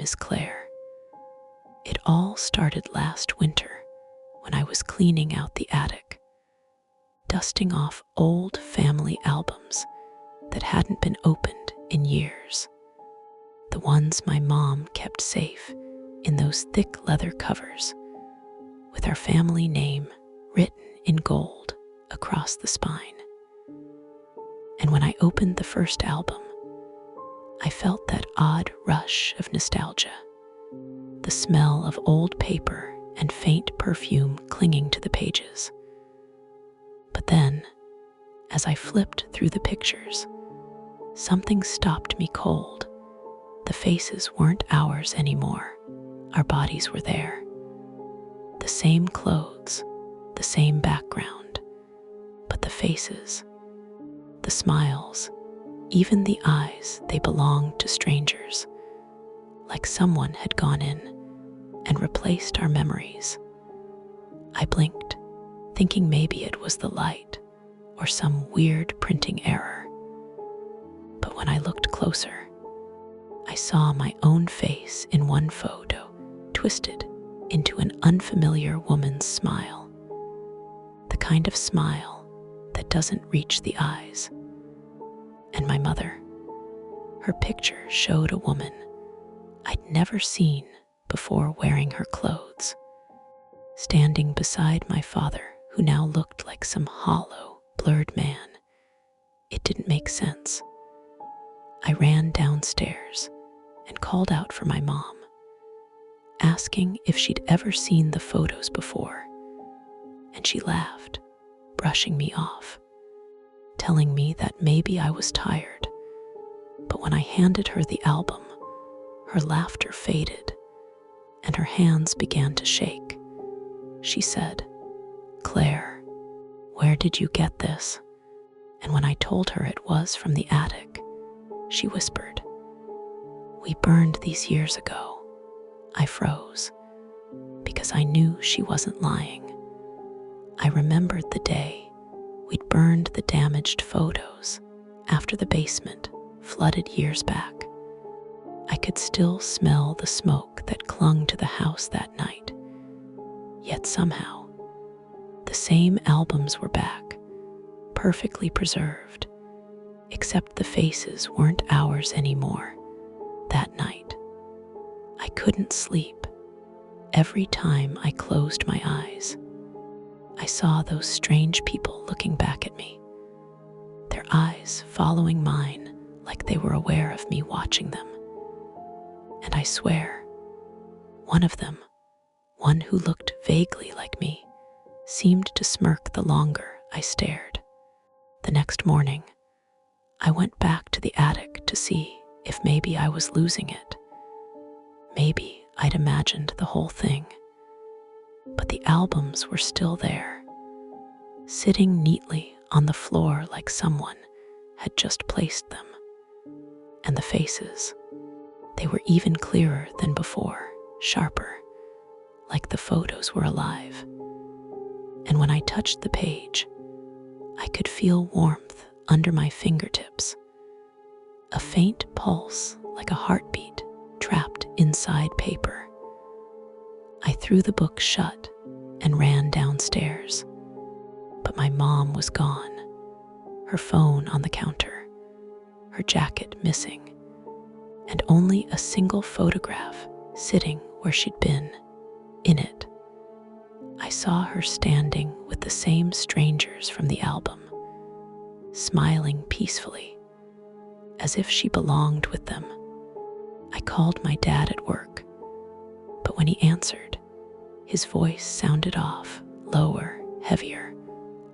is Claire. It all started last winter when I was cleaning out the attic, dusting off old family albums that hadn't been opened in years. The ones my mom kept safe in those thick leather covers with our family name written in gold across the spine. And when I opened the first album, I felt that odd rush of nostalgia, the smell of old paper and faint perfume clinging to the pages. But then, as I flipped through the pictures, something stopped me cold. The faces weren't ours anymore. Our bodies were there. The same clothes, the same background, but the faces, the smiles, even the eyes, they belonged to strangers, like someone had gone in and replaced our memories. I blinked, thinking maybe it was the light or some weird printing error. But when I looked closer, I saw my own face in one photo, twisted into an unfamiliar woman's smile. The kind of smile that doesn't reach the eyes. And my mother, her picture showed a woman I'd never seen before wearing her clothes, standing beside my father, who now looked like some hollow, blurred man. It didn't make sense. I ran downstairs and called out for my mom, asking if she'd ever seen the photos before, and she laughed, brushing me off, telling me that maybe I was tired. But when I handed her the album, her laughter faded and her hands began to shake. She said, "Claire, where did you get this?" And when I told her it was from the attic, she whispered, "We burned these years ago." I froze because I knew she wasn't lying. I remembered the day we'd burned the damaged photos after the basement flooded years back. I could still smell the smoke that clung to the house that night. Yet somehow, the same albums were back, perfectly preserved, except the faces weren't ours anymore. That night, I couldn't sleep. Every time I closed my eyes, I saw those strange people looking back at me, their eyes following mine like they were aware of me watching them. And I swear, one of them, one who looked vaguely like me, seemed to smirk the longer I stared. The next morning, I went back to the attic to see if maybe I was losing it. Maybe I'd imagined the whole thing. But the albums were still there, sitting neatly on the floor like someone had just placed them. And the faces, they were even clearer than before, sharper, like the photos were alive. And when I touched the page, I could feel warmth under my fingertips, a faint pulse like a heartbeat trapped inside paper. I threw the book shut and ran downstairs, but my mom was gone, her phone on the counter, her jacket missing, and only a single photograph sitting where she'd been. In it, I saw her standing with the same strangers from the album, smiling peacefully, as if she belonged with them. I called my dad at work, but when he answered, his voice sounded off, lower, heavier,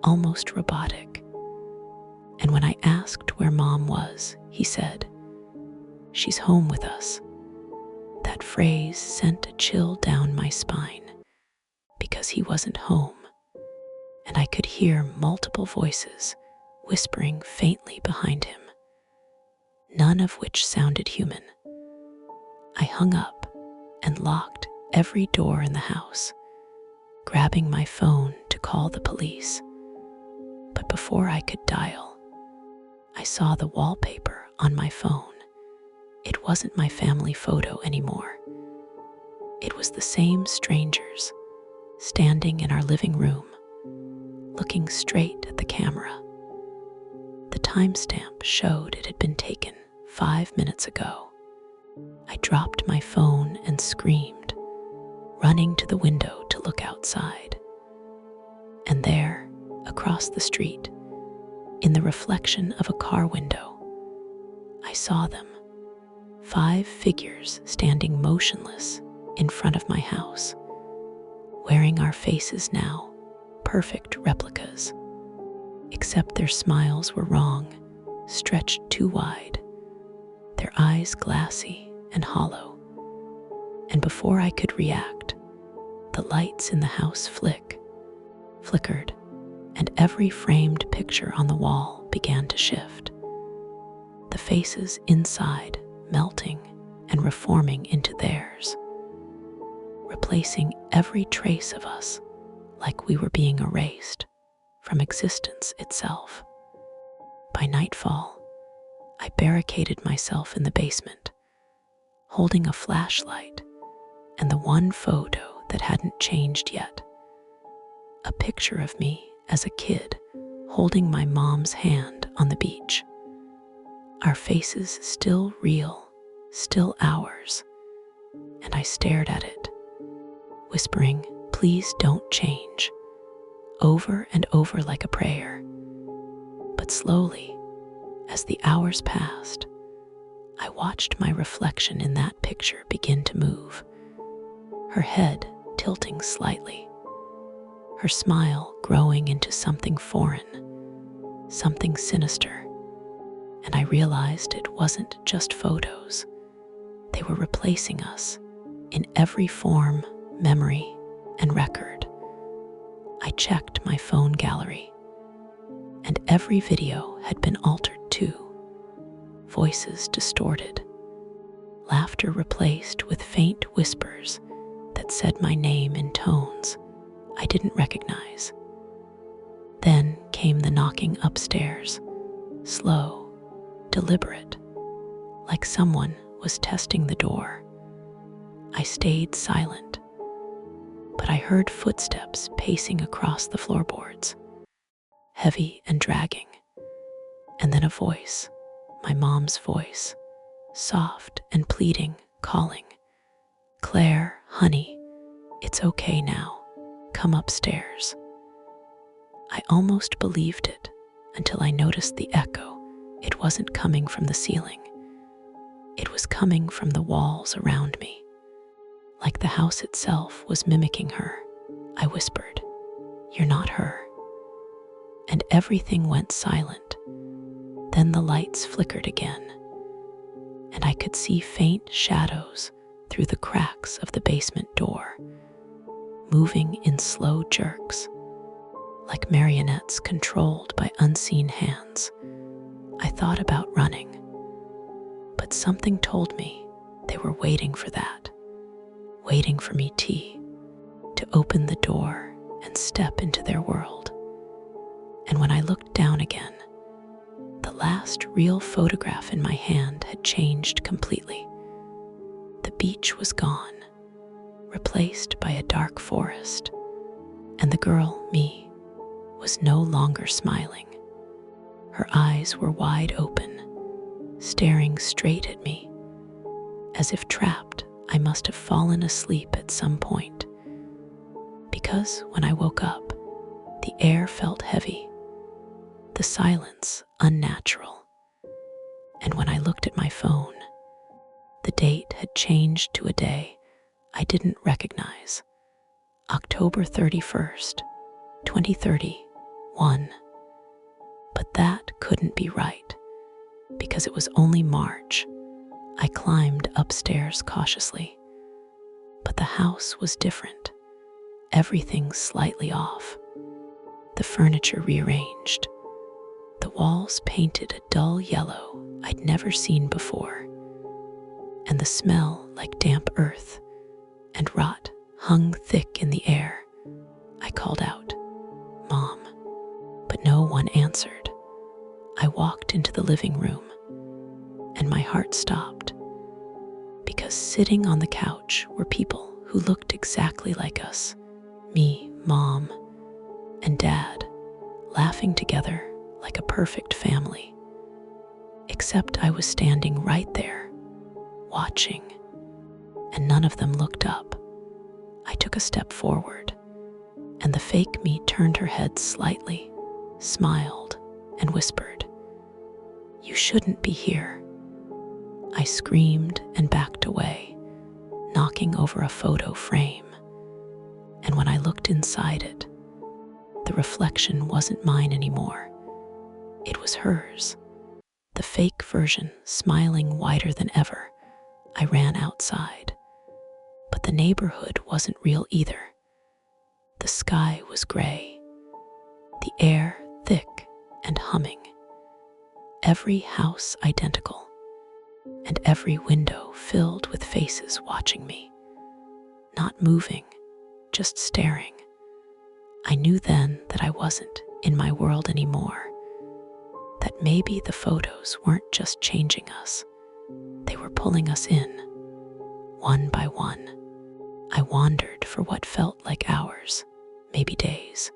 almost robotic. And when I asked where Mom was, he said, "She's home with us." That phrase sent a chill down my spine, because he wasn't home, and I could hear multiple voices whispering faintly behind him, none of which sounded human. I hung up and locked every door in the house, grabbing my phone to call the police. But before I could dial, I saw the wallpaper on my phone. It wasn't my family photo anymore. It was the same strangers standing in our living room, looking straight at the camera. The timestamp showed it had been taken 5 minutes ago. I dropped my phone and screamed, running to the window to look outside. And there, across the street, in the reflection of a car window, I saw them, 5 figures standing motionless in front of my house, wearing our faces now, perfect replicas, except their smiles were wrong, stretched too wide, their eyes glassy and hollow. And before I could react, the lights in the house flickered, and every framed picture on the wall began to shift, the faces inside melting and reforming into theirs, replacing every trace of us like we were being erased from existence itself. By nightfall, I barricaded myself in the basement, holding a flashlight and the one photo that hadn't changed yet, a picture of me as a kid holding my mom's hand on the beach. Our faces still real, still ours, and I stared at it, whispering, "Please don't change," over and over like a prayer. But slowly, as the hours passed, I watched my reflection in that picture begin to move, her head tilting slightly, her smile growing into something foreign, something sinister. And I realized it wasn't just photos. They were replacing us in every form, memory, and record. I checked my phone gallery, and every video had been altered too. Voices distorted, laughter replaced with faint whispers that said my name in tones I didn't recognize. Then came the knocking upstairs, slow, deliberate, like someone was testing the door. I stayed silent, but I heard footsteps pacing across the floorboards, heavy and dragging, and then a voice, my mom's voice, soft and pleading, calling, "Claire, honey, it's okay now. Come upstairs." I almost believed it until I noticed the echo. It wasn't coming from the ceiling. It was coming from the walls around me. Like the house itself was mimicking her. I whispered, "You're not her." And everything went silent. Then the lights flickered again, and I could see faint shadows through the cracks of the basement door, moving in slow jerks, like marionettes controlled by unseen hands. I thought about running, but something told me they were waiting for that, waiting for me to open the door and step into their world. And when I looked down again, the last real photograph in my hand had changed completely. The beach was gone, replaced by a dark forest, and the girl, me, was no longer smiling. Her eyes were wide open, staring straight at me. As if trapped, I must have fallen asleep at some point. Because when I woke up, the air felt heavy, the silence unnatural. And when I looked at my phone, the date had changed to a day I didn't recognize. October 31st, 2031. But that couldn't be right, because it was only March. I climbed upstairs cautiously, but the house was different, everything slightly off. The furniture rearranged, the walls painted a dull yellow I'd never seen before, and the smell like damp earth and rot hung thick in the air. I called out, "Mom," but no one answered. I walked into the living room, and my heart stopped, because sitting on the couch were people who looked exactly like us, me, Mom, and Dad, laughing together like a perfect family. Except I was standing right there, watching, and none of them looked up. I took a step forward, and the fake me turned her head slightly, smiled, and whispered, "You shouldn't be here." I screamed and backed away, knocking over a photo frame. And when I looked inside it, the reflection wasn't mine anymore. It was hers, the fake version, smiling wider than ever. I ran outside, but the neighborhood wasn't real either. The sky was gray, the air thick and humming, every house identical, and every window filled with faces watching me, not moving, just staring. I knew then that I wasn't in my world anymore, that maybe the photos weren't just changing us, they were pulling us in, one by one. I wandered for what felt like hours, maybe days,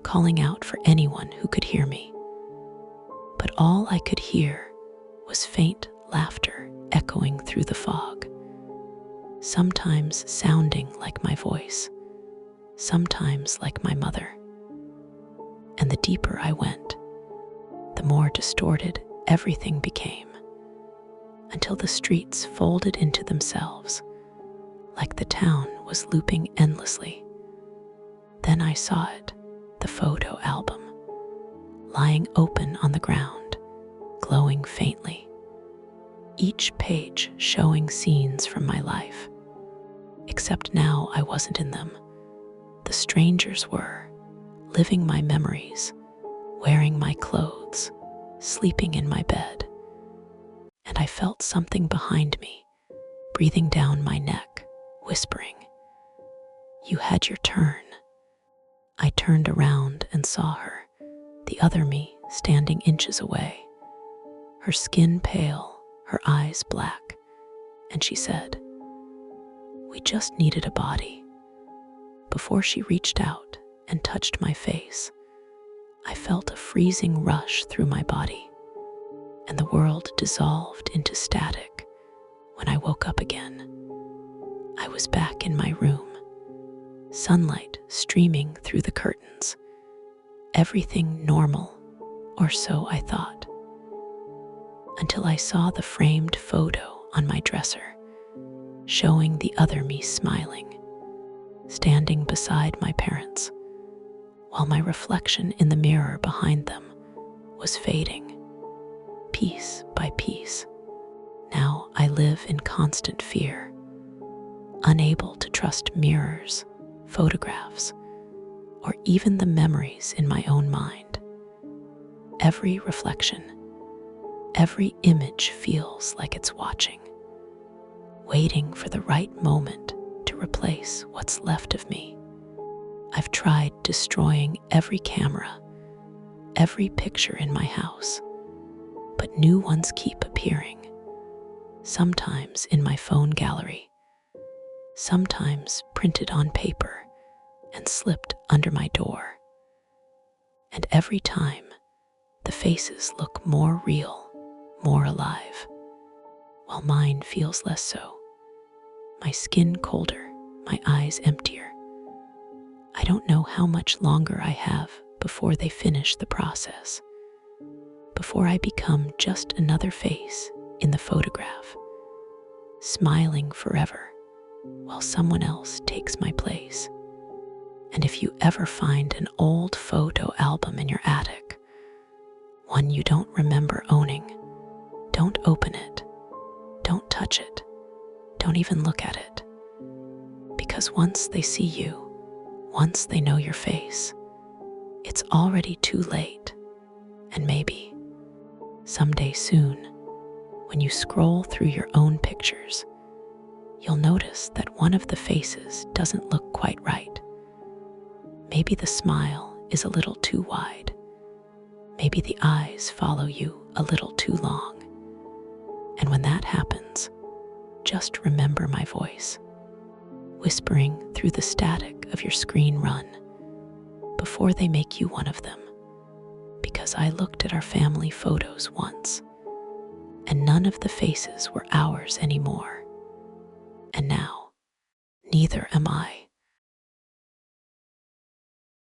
calling out for anyone who could hear me. But all I could hear was faint laughter echoing through the fog, sometimes sounding like my voice, sometimes like my mother. And the deeper I went, the more distorted everything became, until the streets folded into themselves, like the town was looping endlessly. Then I saw it, the photo album, lying open on the ground, glowing faintly, each page showing scenes from my life. Except now I wasn't in them. The strangers were, living my memories, wearing my clothes, sleeping in my bed. And I felt something behind me, breathing down my neck, whispering, "You had your turn." I turned around and saw her, the other me, standing inches away, her skin pale, her eyes black, and she said, "We just needed a body." Before she reached out and touched my face, I felt a freezing rush through my body, and the world dissolved into static. When I woke up again, I was back in my room, sunlight streaming through the curtains, everything normal, or so I thought, until I saw the framed photo on my dresser, showing the other me smiling, standing beside my parents, while my reflection in the mirror behind them was fading, piece by piece. Now I live in constant fear, unable to trust mirrors, photographs, or even the memories in my own mind. Every reflection, every image feels like it's watching, waiting for the right moment to replace what's left of me. I've tried destroying every camera, every picture in my house, but new ones keep appearing, sometimes in my phone gallery, sometimes printed on paper and slipped under my door. And every time, the faces look more real, more alive, while mine feels less so. My skin colder, my eyes emptier. I don't know how much longer I have before they finish the process, before I become just another face in the photograph, smiling forever while someone else takes my place. And if you ever find an old photo album in your attic, one you don't remember owning, don't open it, don't touch it, don't even look at it. Because once they see you, once they know your face, it's already too late. And maybe, someday soon, when you scroll through your own pictures, you'll notice that one of the faces doesn't look quite right. Maybe the smile is a little too wide. Maybe the eyes follow you a little too long. And when that happens, just remember my voice. whispering through the static of your screen run before they make you one of them. Because I looked at our family photos once, and none of the faces were ours anymore. And now, neither am I.